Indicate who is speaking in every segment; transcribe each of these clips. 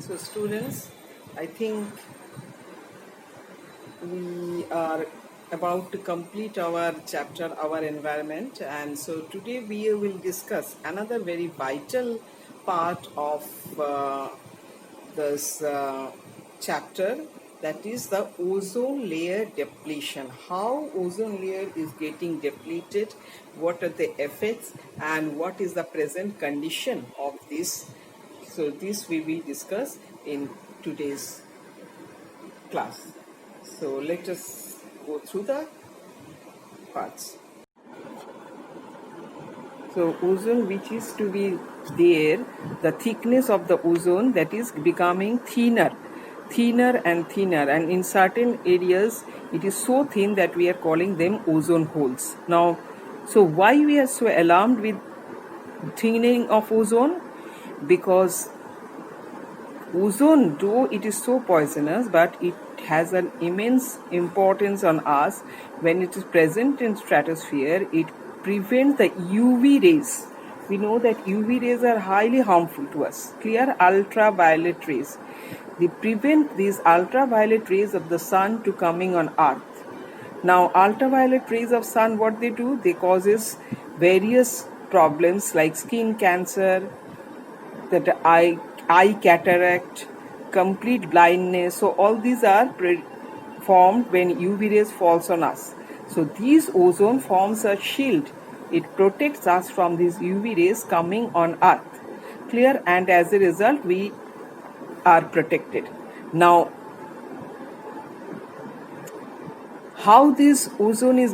Speaker 1: So students, I think we are about to complete our chapter, our environment, and so today we will discuss another very vital part of this chapter, that is the ozone layer depletion. How ozone layer is getting depleted, what are the effects, and what is the present condition of this. So this we will discuss in today's class. So let us go through the parts. So ozone, which is to be there, the thickness of the ozone, that is becoming thinner and thinner, and in certain areas it is so thin that we are calling them ozone holes. Now, so why we are so alarmed with thinning of ozone? Because ozone, though it is so poisonous, but it has an immense importance on us. When it is present in stratosphere, it prevents the UV rays. We know that UV rays are highly harmful to us. Clear? Ultraviolet rays. They prevent these ultraviolet rays of the sun to coming on earth. Now, ultraviolet rays of sun, what they do? They causes various problems like skin cancer, that eye cataract, complete blindness. So all these are formed when UV rays falls on us. So these ozone forms a shield. It protects us from these UV rays coming on earth. Clear? And as a result we are protected. Now, how this ozone is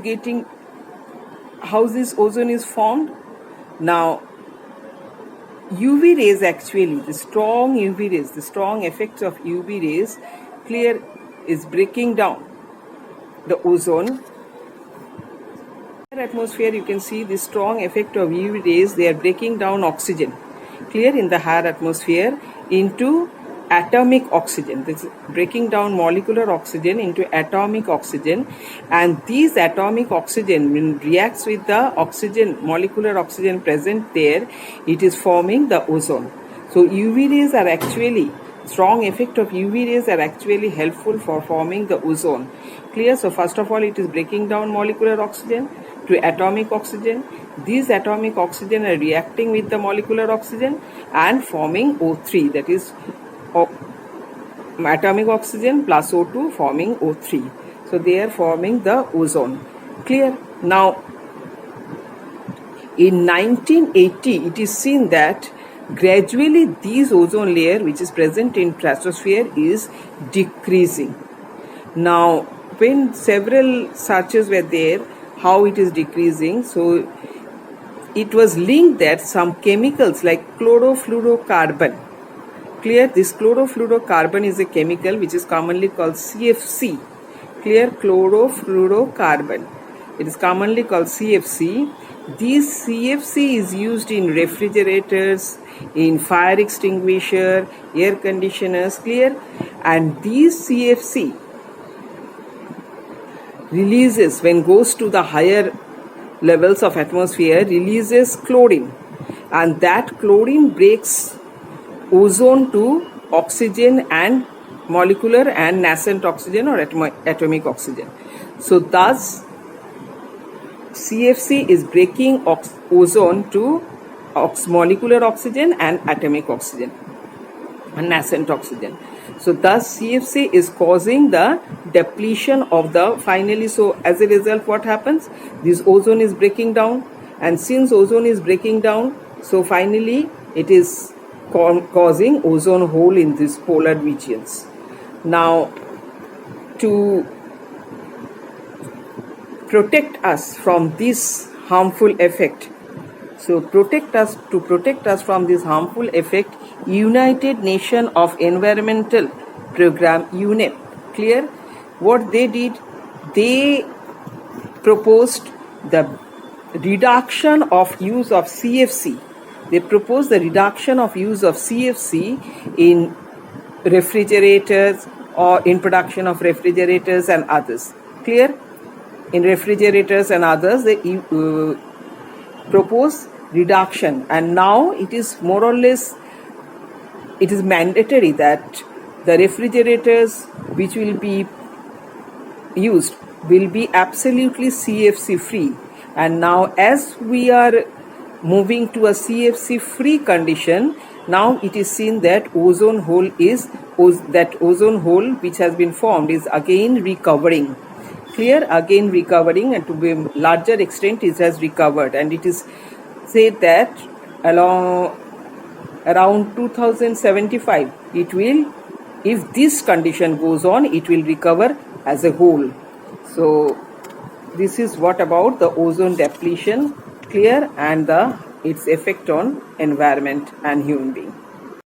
Speaker 1: formed? Now, UV rays, actually, the strong UV rays, the strong effects of UV rays, clear, is breaking down the ozone. In the atmosphere, you can see the strong effect of UV rays. They are breaking down oxygen, clear, in the higher atmosphere into atomic oxygen. This is breaking down molecular oxygen into atomic oxygen, and these atomic oxygen, when reacts with the oxygen, molecular oxygen present there, it is forming the ozone. So UV rays are actually, strong effect of UV rays are actually helpful for forming the ozone. Clear? So first of all, it is breaking down molecular oxygen to atomic oxygen. These atomic oxygen are reacting with the molecular oxygen and forming O3, that is atomic oxygen plus O2 forming O3. So they are forming the ozone. Clear? Now, in 1980, it is seen that gradually this ozone layer, which is present in stratosphere, is decreasing. Now, when several searches were there, how it is decreasing, so it was linked that some chemicals like chlorofluorocarbon, clear, this chlorofluorocarbon is a chemical which is commonly called CFC, clear, chlorofluorocarbon, it is commonly called CFC. This CFC is used in refrigerators, in fire extinguisher, air conditioners, clear, and these CFC releases, when goes to the higher levels of atmosphere, releases chlorine, and that chlorine breaks ozone to oxygen and molecular and nascent oxygen or atomic oxygen. So thus CFC is breaking ozone to molecular oxygen and atomic oxygen and nascent oxygen. So thus CFC is causing the depletion of the finally. So as a result, what happens? This ozone is breaking down, and since ozone is breaking down, so finally it is causing ozone hole in these polar regions. Now, to protect us from this harmful effect, so to protect us from this harmful effect, United Nations of Environmental Program, UNEP, clear, what they did, they proposed the reduction of use of CFC. They proposed the reduction of use of CFC in refrigerators or in production of refrigerators and others. Clear? In refrigerators and others, they propose reduction, and now it is more or less it is mandatory that the refrigerators which will be used will be absolutely CFC free. And now as we are moving to a CFC free condition, now it is seen that ozone hole which has been formed is again recovering. Clear? Again recovering, and to a larger extent it has recovered, and it is said that around 2075 it will, if this condition goes on, it will recover as a whole. So this is what about the ozone depletion. Clear? And its effect on environment and human being.